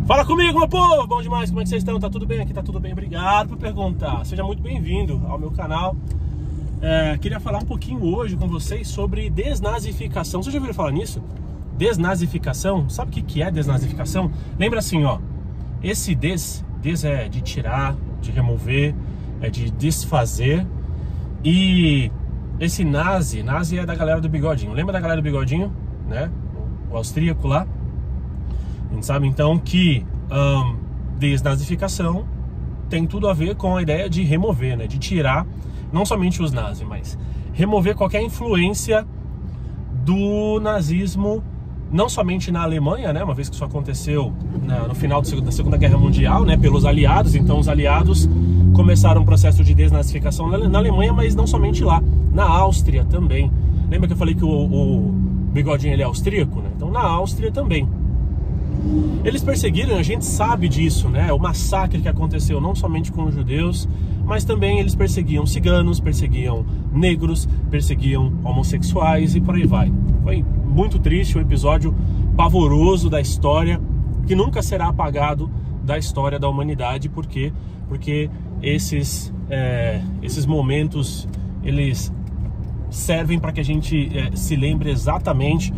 Fala comigo, meu povo! Bom demais, como é que vocês estão? Tá tudo bem? Aqui tá tudo bem, obrigado por perguntar. Seja muito bem-vindo ao meu canal. Queria falar um pouquinho hoje com vocês sobre desnazificação. Vocês já ouviram falar nisso? Desnazificação? Sabe o que é desnazificação? Lembra assim, ó. Esse des é de tirar, de remover, é de desfazer. E esse nazi é da galera do bigodinho. Lembra da galera do bigodinho? Né? O austríaco lá. A gente sabe então que desnazificação tem tudo a ver com a ideia de remover, né? De tirar, não somente os nazis, mas remover qualquer influência do nazismo, não somente na Alemanha, né? Uma vez que isso aconteceu no final da Segunda Guerra Mundial, né? Pelos aliados. Então os aliados começaram um processo de desnazificação na Alemanha, mas não somente lá, na Áustria também. Lembra que eu falei que o bigodinho ele é austríaco, né? Então na Áustria também. Eles perseguiram, a gente sabe disso, né? O massacre que aconteceu não somente com os judeus, mas também eles perseguiam ciganos, perseguiam negros, perseguiam homossexuais e por aí vai. Foi muito triste, um episódio pavoroso da história, que nunca será apagado da história da humanidade. Por quê? Porque esses momentos, eles servem para que a gente se lembre exatamente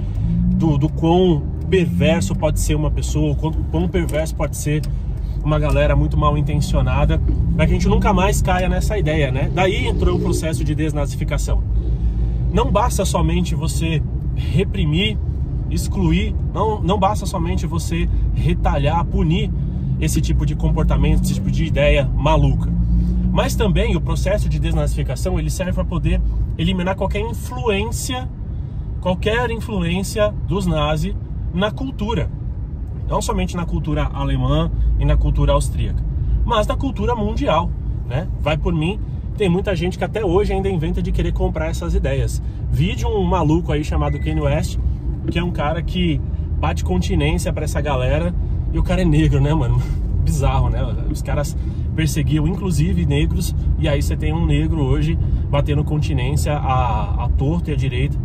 do quão perverso pode ser uma pessoa, quão perverso pode ser uma galera muito mal intencionada, para que a gente nunca mais caia nessa ideia, né? Daí entrou o processo de desnazificação. Não basta somente você reprimir, excluir, não basta somente você retalhar, punir esse tipo de comportamento, esse tipo de ideia maluca. Mas também o processo de desnazificação, ele serve para poder eliminar qualquer influência dos nazis na cultura, não somente na cultura alemã e na cultura austríaca, mas na cultura mundial, né? Vai por mim, tem muita gente que até hoje ainda inventa de querer comprar essas ideias. Vi de um maluco aí chamado Kanye West, que é um cara que bate continência pra essa galera, e o cara é negro, né, mano? Bizarro, né? Os caras perseguiam inclusive negros, e aí você tem um negro hoje batendo continência à torta e à direita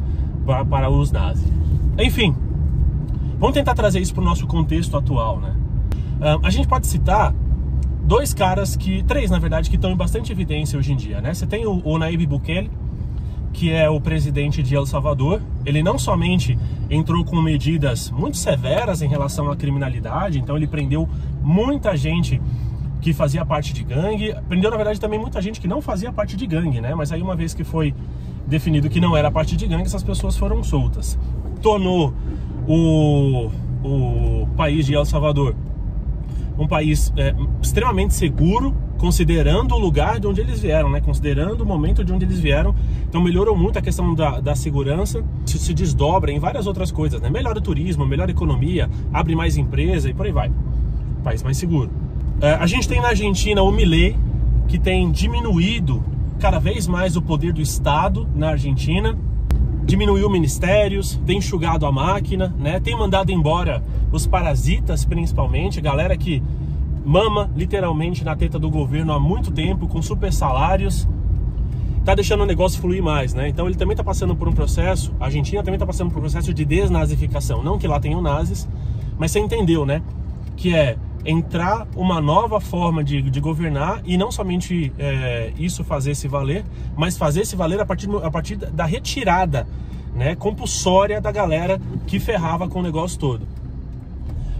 para os nazis. Enfim, vamos tentar trazer isso para o nosso contexto atual, né? A gente pode citar três na verdade, que estão em bastante evidência hoje em dia, né? Você tem o Nayib Bukele, que é o presidente de El Salvador. Ele não somente entrou com medidas muito severas em relação à criminalidade, então ele prendeu muita gente que fazia parte de gangue, prendeu na verdade também muita gente que não fazia parte de gangue, né? Mas aí uma vez que foi definido que não era parte de gangue, essas pessoas foram soltas. Tornou o país de El Salvador um país extremamente seguro, considerando o lugar de onde eles vieram, né? Considerando o momento de onde eles vieram. Então melhorou muito a questão da segurança. Isso se desdobra em várias outras coisas, né? Melhora o turismo, melhora a economia, abre mais empresa e por aí vai. País mais seguro. A gente tem na Argentina o Milei, que tem diminuído cada vez mais o poder do Estado na Argentina, diminuiu ministérios, tem enxugado a máquina, né? Tem mandado embora os parasitas, principalmente, a galera que mama literalmente na teta do governo há muito tempo, com super salários, tá deixando o negócio fluir mais, né? Então ele também tá passando por um processo, a Argentina também tá passando por um processo de desnazificação, não que lá tenham nazis, mas você entendeu, né? Que é entrar uma nova forma de governar, e não somente isso fazer se valer, mas fazer se valer a partir da retirada, né, compulsória da galera que ferrava com o negócio todo.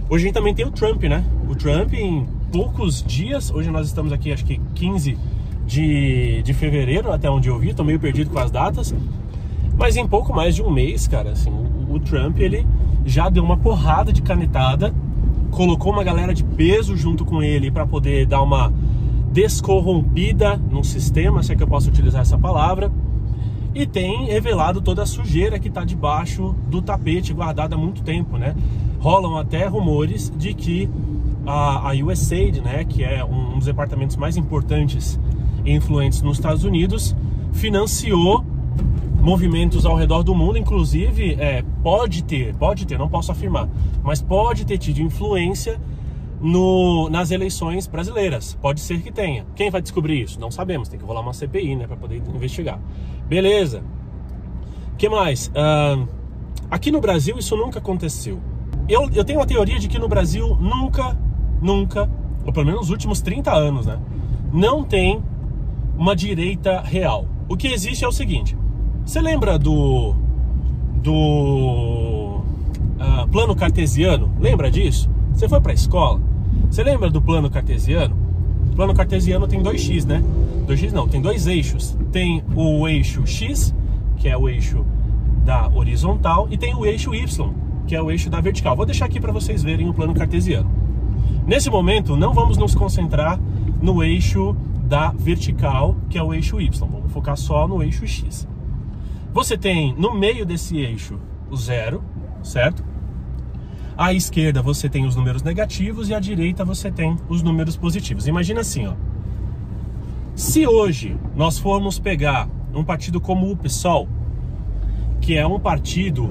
Hoje a gente também tem o Trump, né? O Trump, em poucos dias, hoje nós estamos aqui acho que 15 de fevereiro, até onde eu vi, tô meio perdido com as datas, mas em pouco mais de um mês, cara, assim, o Trump, ele já deu uma porrada de canetada, colocou uma galera de peso junto com ele para poder dar uma descorrompida no sistema, se é que eu posso utilizar essa palavra, e tem revelado toda a sujeira que está debaixo do tapete guardada há muito tempo, né? Rolam até rumores de que a USAID, né, que é um dos departamentos mais importantes e influentes nos Estados Unidos, financiou movimentos ao redor do mundo, inclusive pode ter, não posso afirmar, mas pode ter tido influência nas eleições brasileiras. Pode ser que tenha. Quem vai descobrir isso? Não sabemos, tem que rolar uma CPI, né, para poder investigar. Beleza. O que mais? Aqui no Brasil isso nunca aconteceu. Eu tenho a teoria de que no Brasil nunca nunca, ou pelo menos nos últimos 30 anos, né, não tem uma direita real. O que existe é o seguinte: você lembra do plano cartesiano? Lembra disso? Você foi para a escola? Você lembra do plano cartesiano? O plano cartesiano tem 2x, né? 2x não, tem 2 eixos. Tem o eixo X, que é o eixo da horizontal, e tem o eixo Y, que é o eixo da vertical. Vou deixar aqui para vocês verem o plano cartesiano. Nesse momento, não vamos nos concentrar no eixo da vertical, que é o eixo Y. Vamos focar só no eixo X. Você tem no meio desse eixo o 0, certo? À esquerda você tem os números negativos e à direita você tem os números positivos. Imagina assim, ó. Se hoje nós formos pegar um partido como o PSOL, que é um partido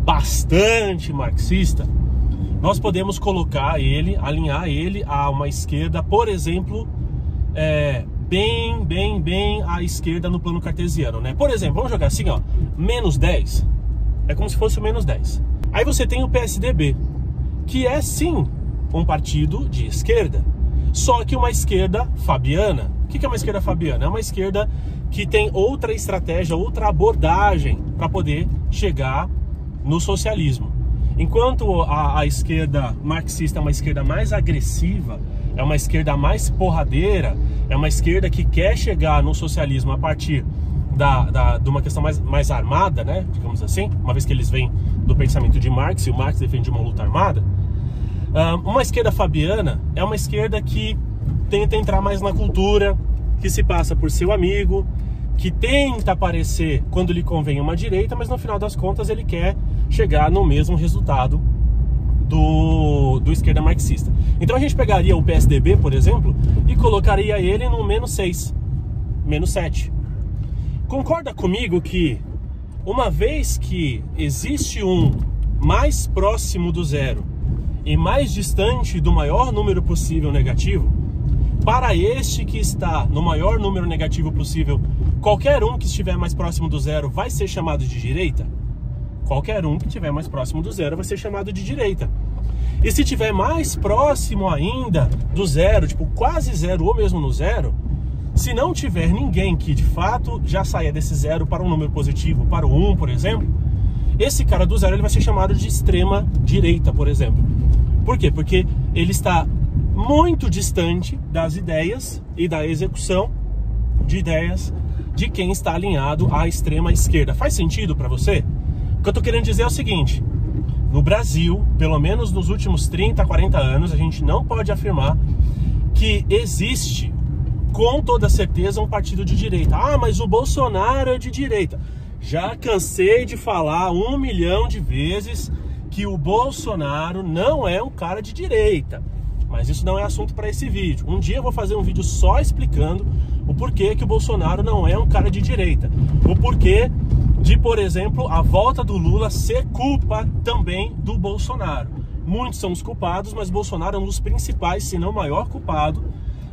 bastante marxista, nós podemos colocar ele, alinhar ele a uma esquerda, por exemplo, bem à esquerda no plano cartesiano, né? Por exemplo, vamos jogar assim, ó, menos 10, é como se fosse o menos 10. Aí você tem o PSDB, que é sim um partido de esquerda, só que uma esquerda fabiana. O que é uma esquerda fabiana? É uma esquerda que tem outra estratégia, outra abordagem para poder chegar no socialismo. Enquanto a esquerda marxista é uma esquerda mais agressiva, é uma esquerda mais porradeira, é uma esquerda que quer chegar no socialismo a partir de uma questão mais armada, né, digamos assim, uma vez que eles vêm do pensamento de Marx, e o Marx defende uma luta armada. Uma esquerda fabiana é uma esquerda que tenta entrar mais na cultura, que se passa por seu amigo, que tenta aparecer quando lhe convém uma direita, mas no final das contas ele quer chegar no mesmo resultado do esquerda marxista. Então a gente pegaria o PSDB, por exemplo, e colocaria ele no menos 6, menos 7. Concorda comigo que uma vez que existe um mais próximo do zero e mais distante do maior número possível negativo, para este que está no maior número negativo possível, qualquer um que estiver mais próximo do zero vai ser chamado de direita? Qualquer um que estiver mais próximo do zero vai ser chamado de direita. E se estiver mais próximo ainda do zero, tipo quase zero ou mesmo no zero, se não tiver ninguém que de fato já saia desse zero para um número positivo, para o 1, por exemplo, esse cara do zero ele vai ser chamado de extrema direita, por exemplo. Por quê? Porque ele está muito distante das ideias e da execução de ideias de quem está alinhado à extrema esquerda. Faz sentido para você? O que eu estou querendo dizer é o seguinte: no Brasil, pelo menos nos últimos 30, 40 anos, a gente não pode afirmar que existe com toda certeza um partido de direita. Ah, mas o Bolsonaro é de direita. Já cansei de falar 1 milhão de vezes que o Bolsonaro não é um cara de direita. Mas isso não é assunto para esse vídeo. Um dia eu vou fazer um vídeo só explicando o porquê que o Bolsonaro não é um cara de direita. O porquê de, por exemplo, a volta do Lula ser culpa também do Bolsonaro. Muitos são os culpados, mas Bolsonaro é um dos principais, se não o maior culpado,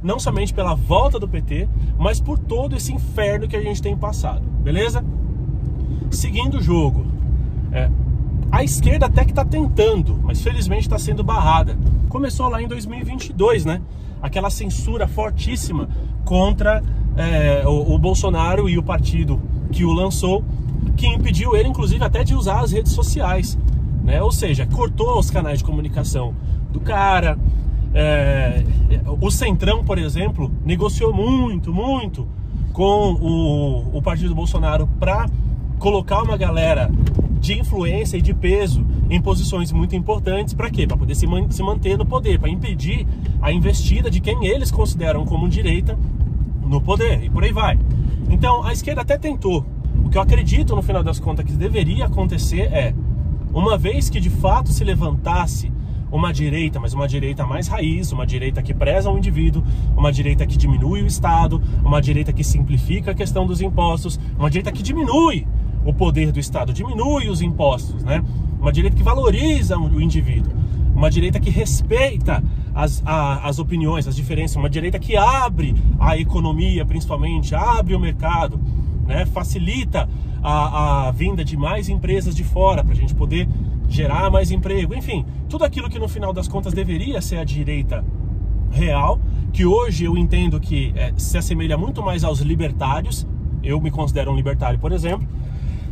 não somente pela volta do PT, mas por todo esse inferno que a gente tem passado. Beleza? Seguindo o jogo. A esquerda até que está tentando, mas felizmente está sendo barrada. Começou lá em 2022, né? Aquela censura fortíssima contra o Bolsonaro e o partido que o lançou, que impediu ele, inclusive, até de usar as redes sociais, né? Ou seja, cortou os canais de comunicação do cara. O Centrão, por exemplo, negociou muito com o partido do Bolsonaro para colocar uma galera de influência e de peso em posições muito importantes. Para quê? Para poder se manter no poder, para impedir a investida de quem eles consideram como direita no poder, e por aí vai. Então a esquerda até tentou. O que eu acredito no final das contas que deveria acontecer é, uma vez que de fato se levantasse uma direita, mas uma direita mais raiz, uma direita que preza o indivíduo, uma direita que diminui o Estado, uma direita que simplifica a questão dos impostos, uma direita que diminui o poder do Estado, diminui os impostos, né? Uma direita que valoriza o indivíduo, uma direita que respeita as opiniões, as diferenças, uma direita que abre a economia, principalmente, abre o mercado, né? Facilita a vinda de mais empresas de fora, para a gente poder gerar mais emprego, enfim, tudo aquilo que no final das contas deveria ser a direita real, que hoje eu entendo que se assemelha muito mais aos libertários. Eu me considero um libertário, por exemplo.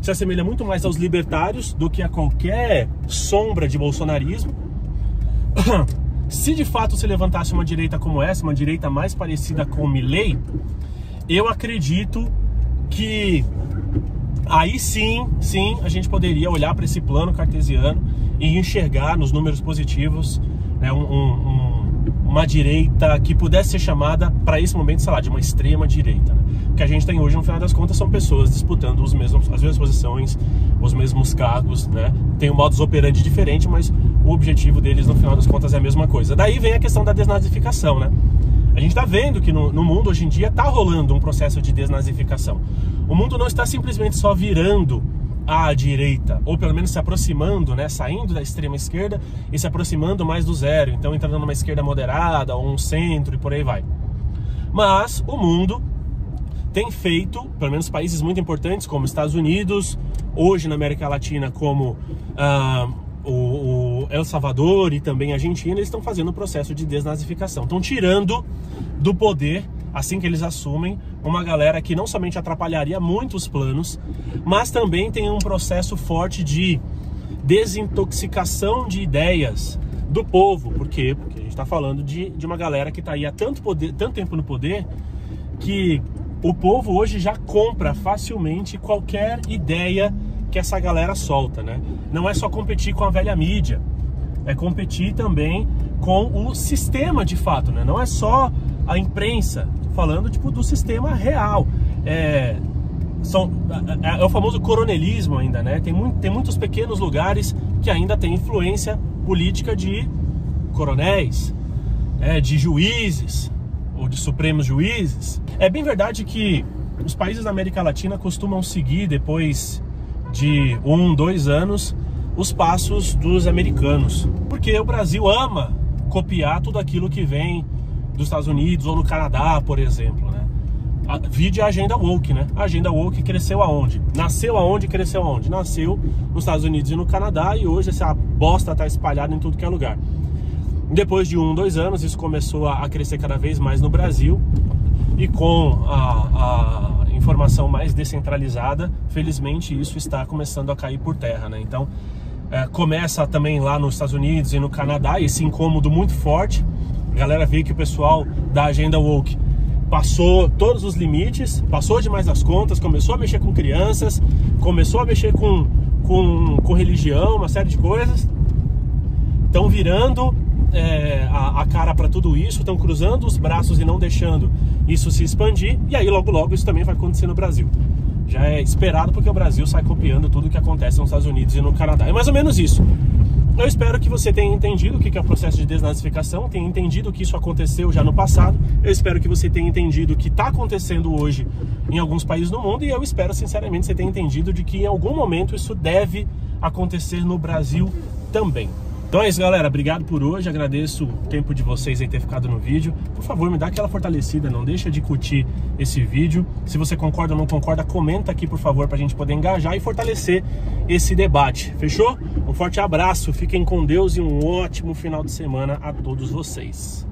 Se assemelha muito mais aos libertários do que a qualquer sombra de bolsonarismo. Se de fato se levantasse uma direita como essa, uma direita mais parecida com o Milei, eu acredito que aí sim a gente poderia olhar para esse plano cartesiano e enxergar nos números positivos, né, uma direita que pudesse ser chamada, para esse momento, sei lá, de uma extrema direita, né? O que a gente tem hoje, no final das contas, são pessoas disputando as mesmas posições, os mesmos cargos, né? Tem um modus operandi diferente, mas o objetivo deles, no final das contas, é a mesma coisa. Daí vem a questão da desnazificação, né? A gente está vendo que no mundo, hoje em dia, está rolando um processo de desnazificação. O mundo não está simplesmente só virando à direita, ou pelo menos se aproximando, né, saindo da extrema esquerda e se aproximando mais do zero, então entrando numa esquerda moderada, ou um centro e por aí vai. Mas o mundo tem feito, pelo menos países muito importantes como Estados Unidos, hoje na América Latina como o El Salvador e também a Argentina, eles estão fazendo um processo de desnazificação, estão tirando do poder, assim que eles assumem, uma galera que não somente atrapalharia muito os planos, mas também tem um processo forte de desintoxicação de ideias do povo. Por quê? Porque a gente está falando de uma galera que está aí há tanto tempo no poder, que o povo hoje já compra facilmente qualquer ideia que essa galera solta, né? Não é só competir com a velha mídia, é competir também com o sistema de fato, né? Não é só a imprensa, tô falando tipo do sistema real. É o famoso coronelismo ainda, né? Tem muitos pequenos lugares que ainda tem influência política de coronéis, de juízes ou de supremos juízes. É bem verdade que os países da América Latina costumam seguir, depois de 2 anos, os passos dos americanos, porque o Brasil ama copiar tudo aquilo que vem dos Estados Unidos ou no Canadá, por exemplo, né? Vide a agenda woke, né? A agenda woke cresceu aonde? Nasceu aonde e cresceu aonde? Nasceu nos Estados Unidos e no Canadá, e hoje essa bosta tá espalhada em tudo que é lugar. Depois de 2 anos, isso começou a crescer cada vez mais no Brasil, e com a informação mais descentralizada, felizmente isso está começando a cair por terra, né? Então começa também lá nos Estados Unidos e no Canadá esse incômodo muito forte. A galera vê que o pessoal da agenda woke passou todos os limites, passou demais das contas, começou a mexer com crianças, começou a mexer com religião, uma série de coisas. Estão virando a cara para tudo isso, estão cruzando os braços e não deixando isso se expandir, e aí logo isso também vai acontecer no Brasil. Já é esperado, porque o Brasil sai copiando tudo que acontece nos Estados Unidos e no Canadá. É mais ou menos isso. Eu espero que você tenha entendido o que é o processo de desnazificação, tenha entendido que isso aconteceu já no passado. Eu espero que você tenha entendido o que está acontecendo hoje em alguns países do mundo, e eu espero sinceramente que você tenha entendido de que em algum momento isso deve acontecer no Brasil também. Então é isso, galera, obrigado por hoje, agradeço o tempo de vocês em ter ficado no vídeo. Por favor, me dá aquela fortalecida, não deixa de curtir esse vídeo. Se você concorda ou não concorda, comenta aqui, por favor, pra gente poder engajar e fortalecer esse debate, fechou? Um forte abraço, fiquem com Deus e um ótimo final de semana a todos vocês.